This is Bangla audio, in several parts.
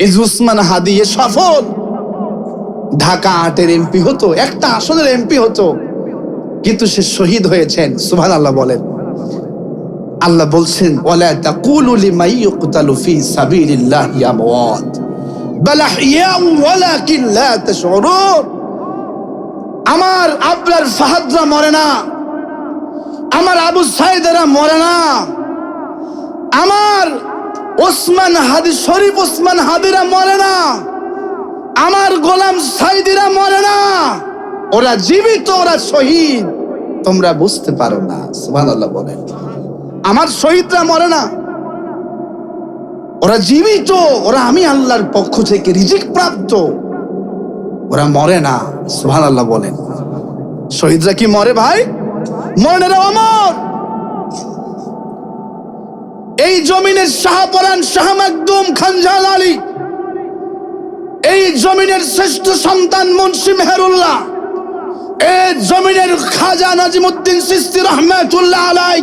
এই উসমান হাদি সফল ঢাকা ৮-এর এমপি হতো, একটা আসনের এমপি হতো, কিন্তু সে শহীদ হয়েছেন। সুবহানাল্লাহ বলেন। আল্লাহ বলছেন ওয়ালা তাকুলু লিমান ইউকতালু ফি সাবিলিল্লাহি আমওয়াত বাল আহইয়াউ ওয়ালাকিন লা তাশউরুন। আমার আবরার ফাহাদরা মরে না, আমার আবু সাইদরা মরে না, আমার ওসমান হাদি শরীফ ওসমান হাদিরা মরে না, আমার গোলাম সাইদিরা মরে না, ওরা জীবিত, ওরা শহীদ। তোমরা বুঝতে পারো না। সুবহানাল্লাহ বলেন। আমার শহীদরা মরে না, ওরা জীবিত, ওরা আমি আল্লাহর পক্ষ থেকে রিজিক প্রাপ্ত, ওরা মরে না। সুবহানাল্লাহ বলেন। শহীদরা কি মরে ভাই? মরে না, অমর। এই জমিনের শাহপরান শাহ মাকদুম খান জালালি, এই জমিনের শ্রেষ্ঠ সন্তান মুন্সি মেহেরুল্লাহ, এই জমিনের খাজা নাজিমুদ্দিন চিশতি রাহমাতুল্লাহ আলাইহি,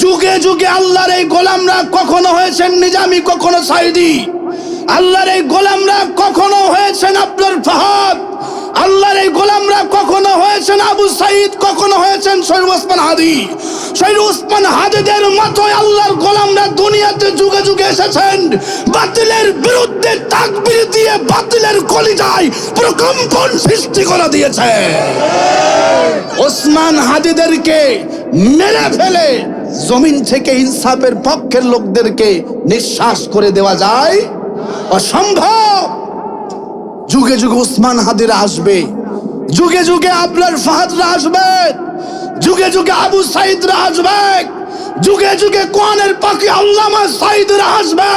যুগে যুগে আল্লাহর এই গোলামরা কখনো হয়েছেন নিজামী, কখনো সাইদি। আল্লাহর এই গোলামরা কখনো হয়েছেন আব্দুল ফাহাদ। আল্লাহর এই গোলামরা কখনো হয়েছেন আবু সাইদ, কখনো হয়েছেন শরীফ ওসমান হাদি। শরীফ ওসমান হাদিদের মতোই আল্লাহর গোলামরা দুনিয়াতে যুগে যুগে এসেছেন, বাতিলের বিরুদ্ধে তাকবীর দিয়ে বাতিলের কলিজায় প্রকম্পন সৃষ্টি করে দিয়েছে। ওসমান হাদিদেরকে মেরে ফেলে জমিন থেকে ইনসাফের পক্ষের লোকদেরকে নিঃশ্বাস করে দেওয়া যায়? অসম্ভব। যুগে যুগে ওসমান হাদিরা আসবে, যুগে যুগে আবরার ফাহাদরা আসবে, যুগে যুগে আবু সাইদরা আসবে, যুগে যুগে কোরআনের পাখি আল্লামা সাইদরা আসবে,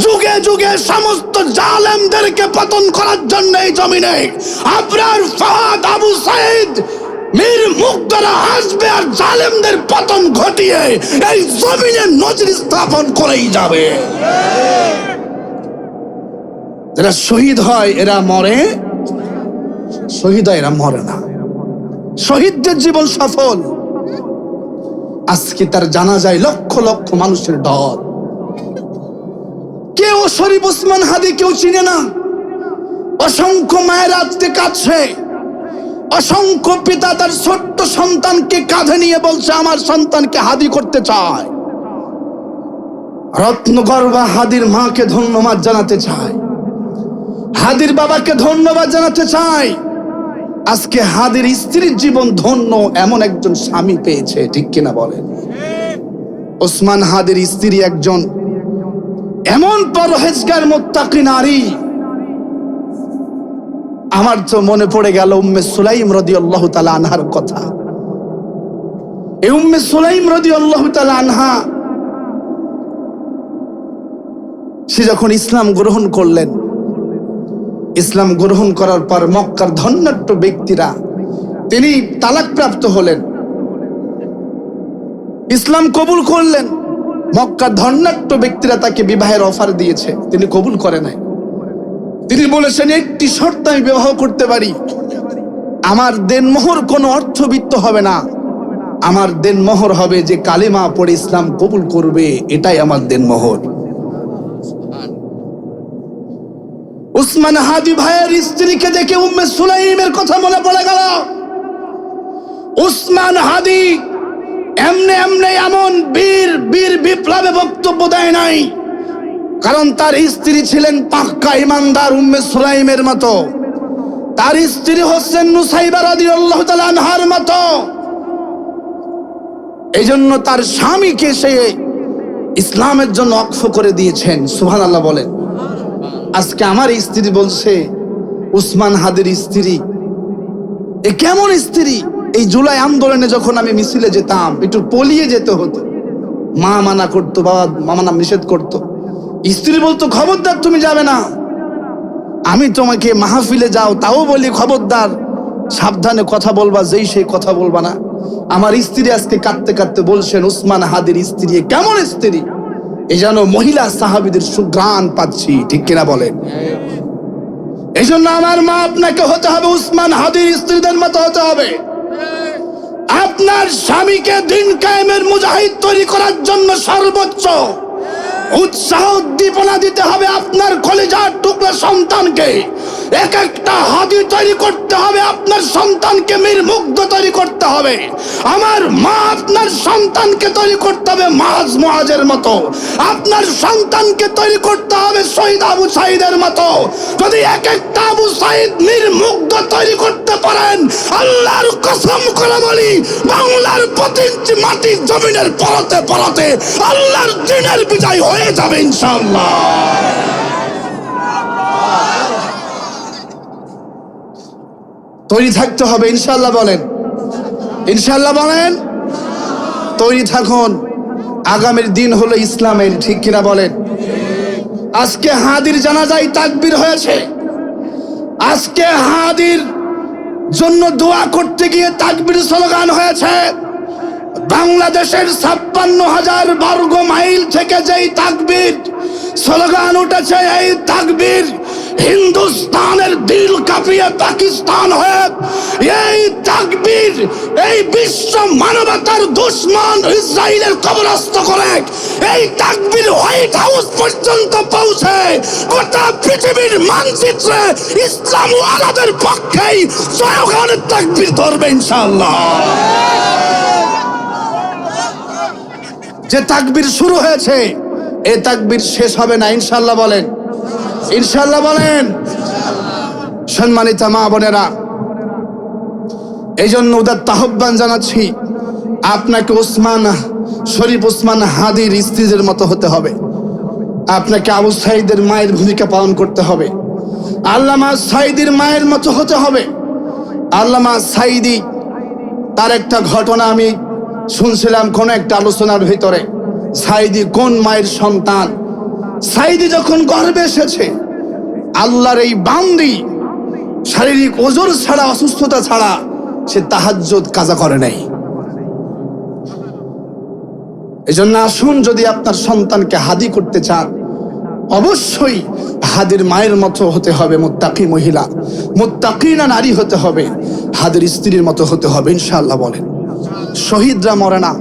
যুগে যুগে সমস্ত জালেমদেরকে পতন করার জন্য এই জমিনে আবরার ফাহাদ আবু সাইদ মীর মুগ্ধরা আসবে আর জালেমদের পতন ঘটিয়ে এই জমিনে নজির স্থাপন করেই যাবে। যারা শহীদ হয় এরা মরে, শহীদ হয় এরা মরে না। শহীদদের জীবন সফল। আজকে তার জানাজায় লক্ষ লক্ষ মানুষের ঢল। কেউ শরীফ ওসমান হাদি কেউ চিনে না। অসংখ্য মায়ের আজকে কাঁদছে, অসংখ্য পিতা তার ছোট্ট সন্তানকে কাঁধে নিয়ে বলছে আমার সন্তানকে হাদি করতে চায়। রত্নগর্ভা হাদির মাকে ধন্যবাদ জানাতে চায়, হাদির বাবাকে ধন্যবাদ জানাতে চাই। আজকে হাদির স্ত্রীর জীবন ধন্য, এমন একজন স্বামী পেয়েছে, ঠিক কিনা বলেন? ওসমান হাদির স্ত্রী একজন এমন পরহেজগার মুত্তাকি নারী। আমার তো মনে পড়ে গেল উম্মে সুলাইম রাদিয়াল্লাহু তাআলা আনহার কথা। এই উম্মে সুলাইম রাদিয়াল্লাহু তাআলা আনহা সে যখন ইসলাম গ্রহণ করলেন, ইসলাম গ্রহণ করার পর মক্কার ধন্যাঢ্য ব্যক্তিরা, তিনি তালাকপ্রাপ্ত হলেন, ইসলাম কবুল করলেন। মক্কার ধন্যাঢ্য ব্যক্তিরা তাকে বিবাহের অফার দিয়েছে, তিনি কবুল করে নাই। তিনি বলেছেন একটি শর্ত আমি বিবাহ করতে পারি, আমার দেনমোহর কোনো অর্থবিত্ত হবে না, আমার দেনমোহর হবে যে কালেমা পড়ে ইসলাম কবুল করবে, এটাই আমার দেনমোহর। উসমান হাদি ভাইয়ের স্ত্রীকে দেখে উম্মে সুলাইমের কথা মনে পড়ে গেল। উসমান হাদি এমনে এমনে এমন বীর বীর বিপ্লবে বক্তব্য দেয় নাই, কারণ তার স্ত্রী ছিলেন পাক্কা ইমানদার উম্মে সুলাইমের মতো। তার স্ত্রী হচ্ছেন নুসাইবা রাদিয়াল্লাহু তাআলা আনহার মতো। এই জন্য তার স্বামীকে সে ইসলামের জন্য ওয়াকফ করে দিয়েছেন। সুবহানাল্লাহ বলেন। আজকে আমার স্ত্রী বলছে, উসমান হাদির স্ত্রী এ কেমন স্ত্রী? এই জুলাই আন্দোলনে যখন আমি মিছিলে যেতাম, একটু পলিয়ে যেতে হতো, মা মানা করতো, বাবা মানা নিষেধ করতো। স্ত্রী বলতো খবরদার তুমি যাবে না, আমি তোমাকে মাহফিলে যাও তাও বলি খবরদার সাবধানে কথা বলবা, যেই সেই কথা বলবা না। আমার স্ত্রী আজকে কাঁদতে কাঁদতে বলছেন উসমান হাদির স্ত্রী কেমন স্ত্রী, এই যেন মহিলা সাহাবীদের সুঘ্রাণ পাচ্ছি, ঠিক কিনা বলেন? এই জন্য আমার মা আপনাকে হতে হবে উসমান হাদির স্ত্রীদের মতো হতে হবে। আপনার স্বামীকে দিন কায়েমের মুজাহিদ তৈরি করার জন্য সর্বোচ্চ উৎসাহ উদ্দীপনা দিতে হবে। আপনার কলিজার টুকরা সন্তানকে এক একটা হাদি তৈরি করতে হবে, আপনার সন্তানকে মীর মুগ্ধ তৈরি করতে হবে। আমার মা আপনার সন্তানকে তৈরি করতে হবে মুআজের মতো, আপনার সন্তানকে তৈরি করতে হবে শহীদ আবু সাঈদের মতো। যদি এক একটা আবু সাঈদ মীর মুগ্ধ তৈরি করতে পারেন, আল্লাহর কসম করে বলি, বাংলার প্রতি ইঞ্চি মাটির জমিনের পরতে পরতে আল্লাহর দ্বীনের বিজয় হয়ে যাবে ইনশাআল্লাহ। তৈরি থাকতে হবে ইনশাআল্লাহ বলেন, ইনশাআল্লাহ বলেন। তৈরি থাকুন, আগামীর দিন হলো ইসলামের, ঠিক কিনা বলেন? আজকে হাদির জানাজায় তাকবীর হয়েছে, আজকে হাদির জন্য দোয়া করতে গিয়ে তাকবীর স্লোগান হয়েছে। বাংলাদেশের 56,000 বর্গ মাইল থেকে যেই তাকবীর স্লোগান উঠেছে, এই তাকবীর হিন্দুস্তানের দিল কাঁপিয়ে পাকিস্তান হয়ে, এই তাকবীর এই বিশ্ব মানবতার দুশ্মন ইসরায়েলের কবরস্থ করে, এই তাকবীর হোয়াইট হাউস পর্যন্ত পৌঁছে গোটা পৃথিবীর মানচিত্রে ইসলাম ওয়ালাদের পক্ষেই জয়গানের তাকবীর ধরবে ইনশাআল্লাহ। যে তাকবীর শুরু হয়েছে, এই তাকবীর শেষ হবে না ইনশাআল্লাহ বলেন, ইনশাআল্লাহ বলেন। সম্মানিত মা বোনেরা, এই জন্য উদাত্ত আহ্বান জানাচ্ছি, আপনাকে শরীফ ওসমান হাদির স্ত্রীদের মতো হতে হবে, আপনাকে আবু সাঈদের মায়ের ভূমিকা পালন করতে হবে, আল্লামা সাঈদীর মায়ের মতো হতে হবে। আল্লামা সাঈদী, তার একটা ঘটনা আমি শুনছিলাম কোন একটা আলোচনার ভিতরে। সাঈদী কোন মায়ের সন্তান? সাঈদী যখন গর্ভে এসেছে, আল্লাহর এই বান্দি শারীরিক ওজর ছাড়া, অসুস্থতা ছাড়া সে তাহাজ্জুদ কাজা করে নাই। এজন্য আসুন, যদি আপনার সন্তানকে হাদি করতে চান, অবশ্যই হাদির মায়ের মতো হতে হবে, মুত্তাকি মহিলা, মুত্তাকিনা নারী হতে হবে, হাদির স্ত্রীর মতো হতে হবে ইনশাআল্লাহ বলেন। শহীদরা মরে না,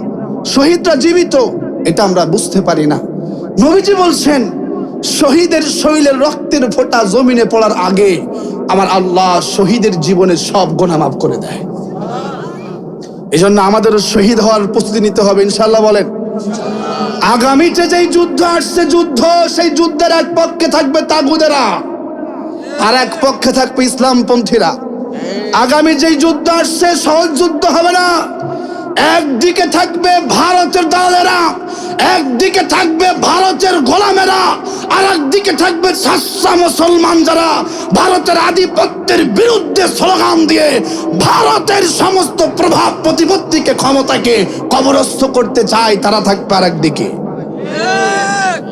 শহীদরা জীবিত, এটা আমরা বুঝতে পারি না। নবীজি বলছেন, শহীদের শরীরের রক্তের ফোঁটা জমিনে পড়ার আগে আমার আল্লাহ শহীদের জীবনের সব গুনাহ মাফ করে দেয়। এজন্য আমাদেরও শহীদ হওয়ার প্রস্তুতি নিতে হবে ইনশাআল্লাহ বলেন। আগামীতে যেই যুদ্ধ আসছে, যুদ্ধ, সেই যুদ্ধের এক পক্ষে থাকবে তাগুদেরা, আর এক পক্ষে থাকবে ইসলামপন্থীরা। আগামী যেই যুদ্ধ আসছে সহজ যুদ্ধ হবে না। একদিকে থাকবে ভারতের দালালেরা, একদিকে থাকবে ভারতের গোলামেরা, আর একদিকে থাকবে সাচ্চা মুসলমান যারা ভারতের আধিপত্যের বিরুদ্ধে স্লোগান দিয়ে ভারতের সমস্ত প্রভাব প্রতিপত্তিকে, ক্ষমতাকে কবরস্থ করতে চায়, তারা থাকবে আর একদিকে।